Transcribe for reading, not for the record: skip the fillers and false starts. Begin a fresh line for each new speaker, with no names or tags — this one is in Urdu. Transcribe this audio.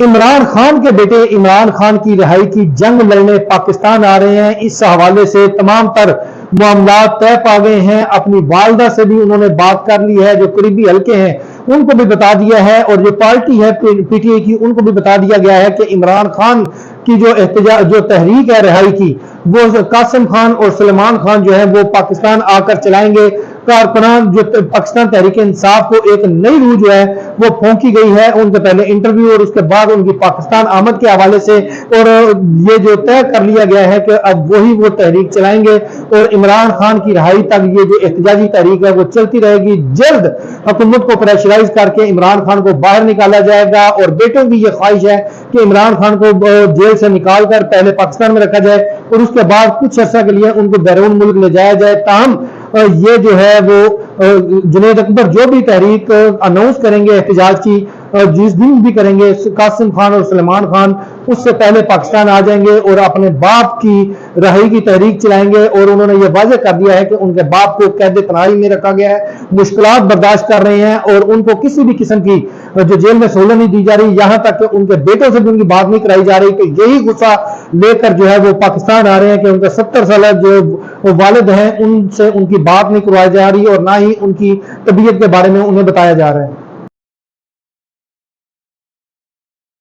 عمران خان کے بیٹے عمران خان کی رہائی کی جنگ لڑنے پاکستان آ رہے ہیں۔ اس حوالے سے تمام تر معاملات طے پا گئے ہیں۔ اپنی والدہ سے بھی انہوں نے بات کر لی ہے، جو قریبی حلقے ہیں ان کو بھی بتا دیا ہے، اور جو پارٹی ہے پی ٹی آئی کی ان کو بھی بتا دیا گیا ہے کہ عمران خان کی جو تحریک ہے رہائی کی، وہ قاسم خان اور سلمان خان جو ہے وہ پاکستان آ کر چلائیں گے۔ کارکنان جو پاکستان تحریک انصاف کو ایک نئی روح جو ہے وہ پھونکی گئی ہے، ان کے پہلے انٹرویو اور اس کے بعد ان کی پاکستان آمد کے حوالے سے، اور یہ جو طے کر لیا گیا ہے کہ اب وہی وہ تحریک چلائیں گے اور عمران خان کی رہائی تک یہ جو احتجاجی تحریک ہے وہ چلتی رہے گی۔ جلد حکومت کو پریشرائز کر کے عمران خان کو باہر نکالا جائے گا، اور بیٹوں کی یہ خواہش ہے کہ عمران خان کو جیل سے نکال کر پہلے پاکستان میں رکھا جائے اور اس کے بعد کچھ عرصہ کے لیے ان کو بیرون ملک لے جایا جائے۔ تاہم یہ جو ہے وہ جنید اکبر جو بھی تحریک اناؤنس کریں گے احتجاج کی، جس دن بھی کریں گے، قاسم خان اور سلمان خان اس سے پہلے پاکستان آ جائیں گے اور اپنے باپ کی رہائی کی تحریک چلائیں گے۔ اور انہوں نے یہ واضح کر دیا ہے کہ ان کے باپ کو قید پناہی میں رکھا گیا ہے، مشکلات برداشت کر رہے ہیں اور ان کو کسی بھی قسم کی جو جیل میں سہولت نہیں دی جا رہی، یہاں تک کہ ان کے بیٹوں سے بھی ان کی بات نہیں کرائی جا رہی، کہ یہی غصہ لے کر جو ہے وہ پاکستان آ رہے ہیں کہ ان کے 70 سالہ جو والد ہیں ان سے ان کی بات نہیں کروائی جا رہی اور نہ ہی ان کی طبیعت کے بارے میں انہیں بتایا جا رہا ہے۔